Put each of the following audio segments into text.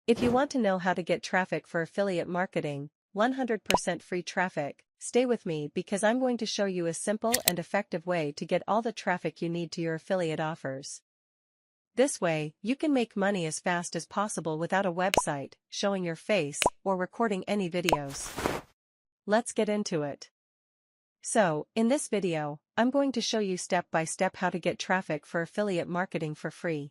If you want to know how to get traffic for affiliate marketing, 100% free traffic, stay with me because I'm going to show you a simple and effective way to get all the traffic you need to your affiliate offers. This way, you can make money as fast as possible without a website, showing your face, or recording any videos. Let's get into it. So, in this video, I'm going to show you step by step how to get traffic for affiliate marketing for free.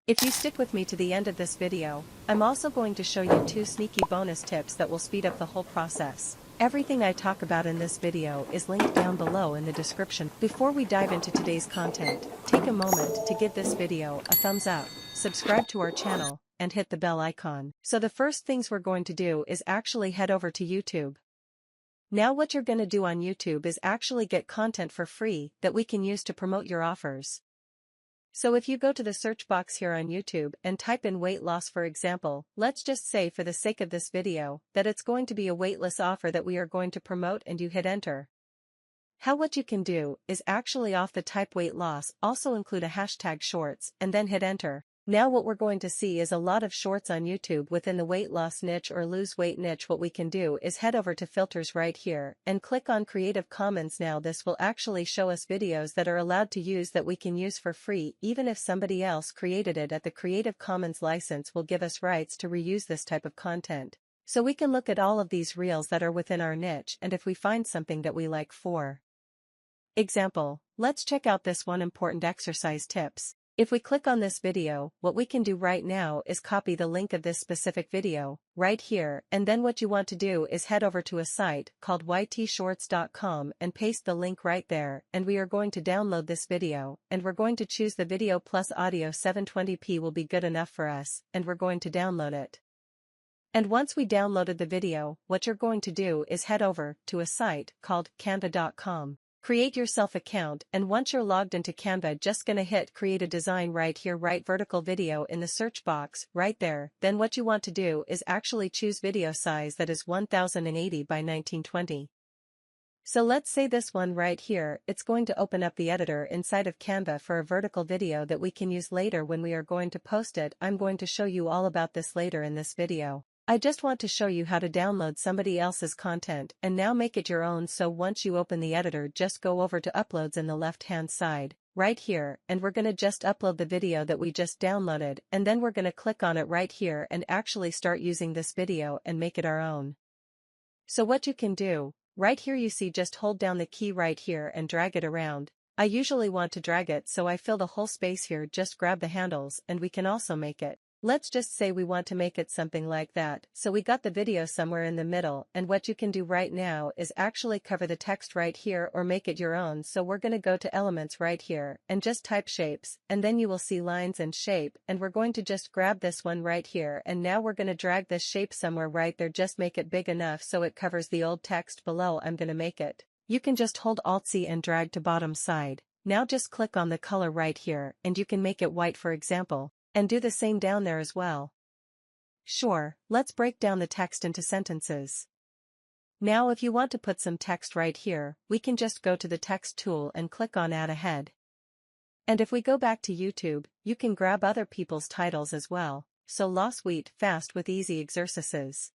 If you stick with me to the end of this video, I'm also going to show you 2 sneaky bonus tips that will speed up the whole process. Everything I talk about in this video is linked down below in the description. Before we dive into today's content, take a moment to give this video a thumbs up, subscribe to our channel, and hit the bell icon. So the first things we're going to do is actually head over to YouTube. Now what you're going to do on YouTube is actually get content for free that we can use to promote your offers. So if you go to the search box here on YouTube and type in weight loss, for example, let's just say for the sake of this video that it's going to be a weightless offer that we are going to promote, and you hit enter. What you can do is actually off the type weight loss, also include a hashtag shorts, and then hit enter. Now what we're going to see is a lot of shorts on YouTube within the weight loss niche or lose weight niche. What we can do is head over to filters right here and click on Creative Commons. Now this will actually show us videos that are allowed to use that we can use for free, even if somebody else created it. At the Creative Commons license will give us rights to reuse this type of content. So we can look at all of these reels that are within our niche, and if we find something that we like, for example, let's check out this one: important exercise tips. If we click on this video, what we can do right now is copy the link of this specific video, right here, and then what you want to do is head over to a site called ytshorts.com and paste the link right there, and we are going to download this video, and we're going to choose the video plus audio. 720p will be good enough for us, and we're going to download it. And once we downloaded the video, what you're going to do is head over to a site called canva.com. Create yourself account, and once you're logged into Canva, just gonna hit create a design right here, right vertical video in the search box, right there. Then what you want to do is actually choose video size that is 1080 by 1920. So let's say this one right here. It's going to open up the editor inside of Canva for a vertical video that we can use later when we are going to post it. I'm going to show you all about this later in this video. I just want to show you how to download somebody else's content and now make it your own. So once you open the editor, just go over to uploads in the left hand side, right here, and we're gonna just upload the video that we just downloaded, and then we're gonna click on it right here and actually start using this video and make it our own. So what you can do, right here you see, just hold down the key right here and drag it around. I usually want to drag it so I fill the whole space here. Just grab the handles, and we can also make it. Let's just say we want to make it something like that. So we got the video somewhere in the middle, and what you can do right now is actually cover the text right here or make it your own. So we're going to go to elements right here and just type shapes, and then you will see lines and shape, and we're going to just grab this one right here, and now we're going to drag this shape somewhere right there. Just make it big enough so it covers the old text below. I'm going to make it. You can just hold Alt-C and drag to bottom side. Now just click on the color right here, and you can make it white, for example. And do the same down there as well. Sure, let's break down the text into sentences. Now if you want to put some text right here, we can just go to the text tool and click on add a head. And if we go back to YouTube, you can grab other people's titles as well. So lost wheat fast with easy exercises.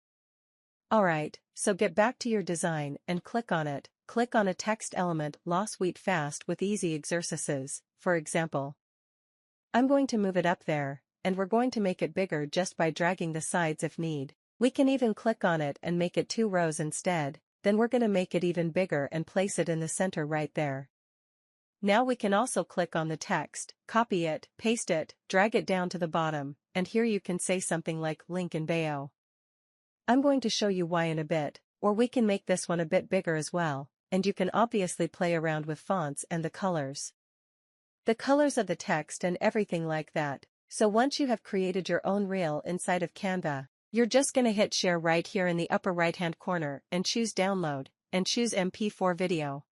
Alright, so get back to your design and click on it. Click on a text element, lost wheat fast with easy exercises, for example. I'm going to move it up there, and we're going to make it bigger just by dragging the sides if need. We can even click on it and make it 2 rows instead. Then we're going to make it even bigger and place it in the center right there. Now we can also click on the text, copy it, paste it, drag it down to the bottom, and here you can say something like link in bio. I'm going to show you why in a bit, or we can make this one a bit bigger as well, and you can obviously play around with fonts and the colors of the text and everything like that. So once you have created your own reel inside of Canva, you're just gonna hit share right here in the upper right hand corner and choose download, and choose MP4 video.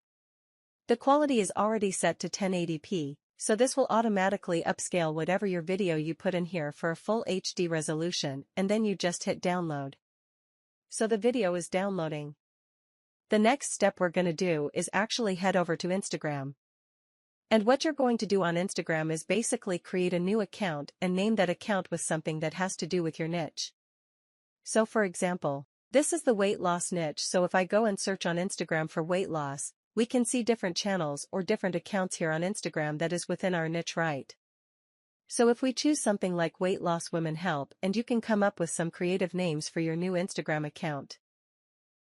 The quality is already set to 1080p, so this will automatically upscale whatever your video you put in here for a full HD resolution, and then you just hit download. So the video is downloading. The next step we're gonna do is actually head over to Instagram. And what you're going to do on Instagram is basically create a new account and name that account with something that has to do with your niche. So for example, this is the weight loss niche, so if I go and search on Instagram for weight loss, we can see different channels or different accounts here on Instagram that is within our niche, right? So if we choose something like weight loss women help, and you can come up with some creative names for your new Instagram account.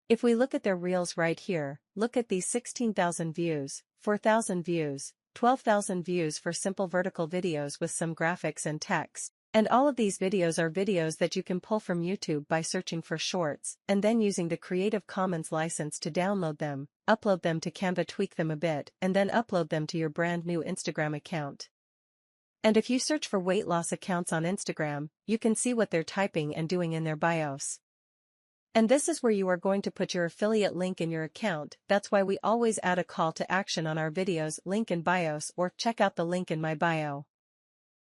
If we look at their reels right here, look at these 16,000 views, 4,000 views, 12,000 views for simple vertical videos with some graphics and text. And all of these videos are videos that you can pull from YouTube by searching for shorts, and then using the Creative Commons license to download them, upload them to Canva, tweak them a bit, and then upload them to your brand new Instagram account. And if you search for weight loss accounts on Instagram, you can see what they're typing and doing in their bios. And this is where you are going to put your affiliate link in your account. That's why we always add a call to action on our videos, link in bios, or check out the link in my bio.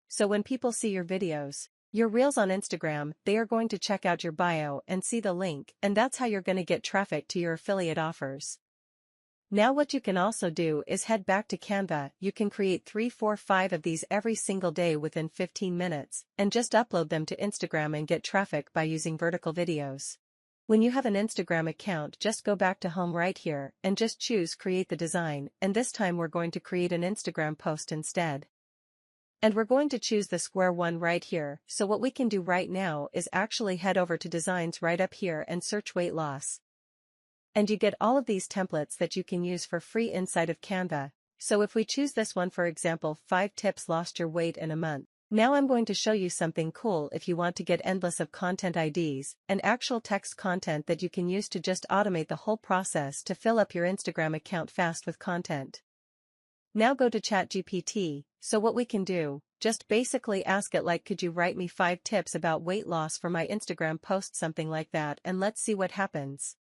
So when people see your videos, your reels on Instagram, they are going to check out your bio and see the link, and that's how you're going to get traffic to your affiliate offers. Now what you can also do is head back to Canva. You can create 3, 4, 5 of these every single day within 15 minutes, and just upload them to Instagram and get traffic by using vertical videos. When you have an Instagram account, just go back to home right here, and just choose create the design, and this time we're going to create an Instagram post instead. And we're going to choose the square one right here, so what we can do right now is actually head over to designs right up here and search weight loss. And you get all of these templates that you can use for free inside of Canva. So if we choose this one, for example, 5 tips lost your weight in a month. Now I'm going to show you something cool if you want to get endless of content IDs and actual text content that you can use to just automate the whole process to fill up your Instagram account fast with content. Now go to ChatGPT, so what we can do, just basically ask it like, could you write me 5 tips about weight loss for my Instagram post, something like that, and let's see what happens.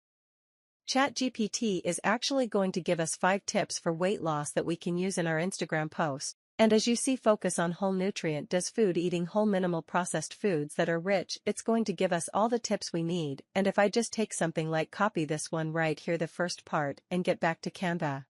ChatGPT is actually going to give us 5 tips for weight loss that we can use in our Instagram post. And as you see, focus on whole nutrient, does food, eating whole minimal processed foods that are rich, it's going to give us all the tips we need. And if I just take something like copy this one right here, the first part, and get back to Canva.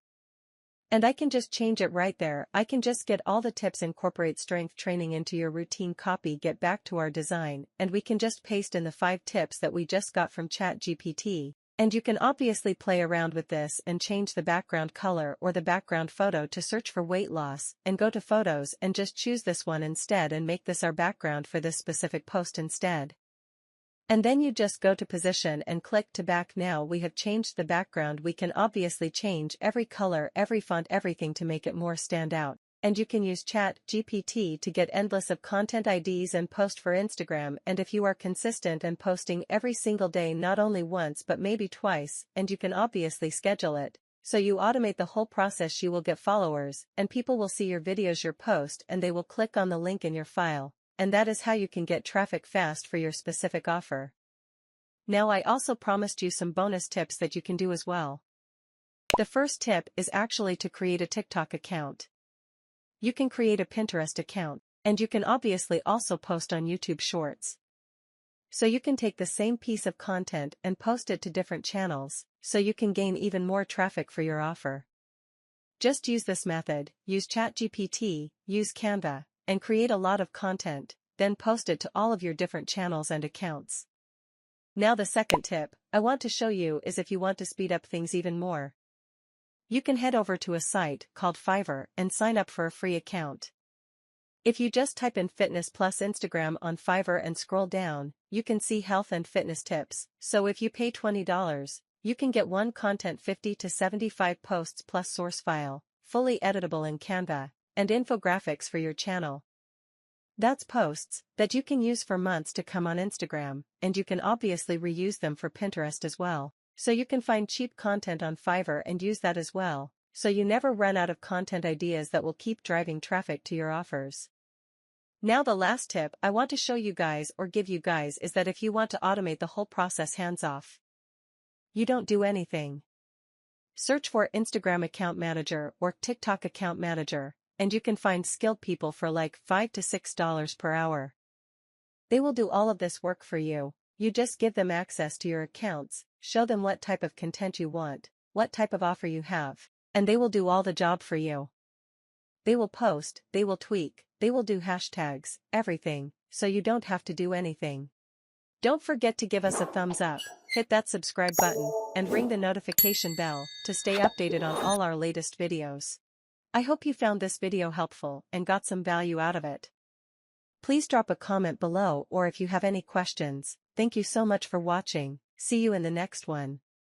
And I can just change it right there. I can just get all the tips, incorporate strength training into your routine, copy, get back to our design, and we can just paste in the 5 tips that we just got from ChatGPT. And you can obviously play around with this and change the background color or the background photo to search for weight loss, and go to photos and just choose this one instead and make this our background for this specific post instead. And then you just go to position and click to back. Now we have changed the background. We can obviously change every color, every font, everything to make it more stand out. And you can use ChatGPT to get endless of content IDs and post for Instagram. And if you are consistent and posting every single day, not only once but maybe twice, and you can obviously schedule it, so you automate the whole process, you will get followers, and people will see your videos, your post, and they will click on the link in your file, and that is how you can get traffic fast for your specific offer. Now I also promised you some bonus tips that you can do as well. The first tip is actually to create a TikTok account. You can create a Pinterest account, and you can obviously also post on YouTube Shorts. So you can take the same piece of content and post it to different channels, so you can gain even more traffic for your offer. Just use this method, use ChatGPT, use Canva, and create a lot of content, then post it to all of your different channels and accounts. Now the second tip I want to show you is if you want to speed up things even more. You can head over to a site called Fiverr and sign up for a free account. If you just type in fitness plus Instagram on Fiverr and scroll down, you can see health and fitness tips. So if you pay $20, you can get one content 50 to 75 posts plus source file, fully editable in Canva, and infographics for your channel. That's posts that you can use for months to come on Instagram, and you can obviously reuse them for Pinterest as well. So you can find cheap content on Fiverr and use that as well, so you never run out of content ideas that will keep driving traffic to your offers. Now the last tip I want to show you guys or give you guys is that if you want to automate the whole process hands off, you don't do anything. Search for Instagram account manager or TikTok account manager, and you can find skilled people for like $5 to $6 per hour. They will do all of this work for you. You just give them access to your accounts, show them what type of content you want, what type of offer you have, and they will do all the job for you. They will post, they will tweak, they will do hashtags, everything, so you don't have to do anything. Don't forget to give us a thumbs up, hit that subscribe button, and ring the notification bell to stay updated on all our latest videos. I hope you found this video helpful and got some value out of it. Please drop a comment below, or if you have any questions. Thank you so much for watching. See you in the next one.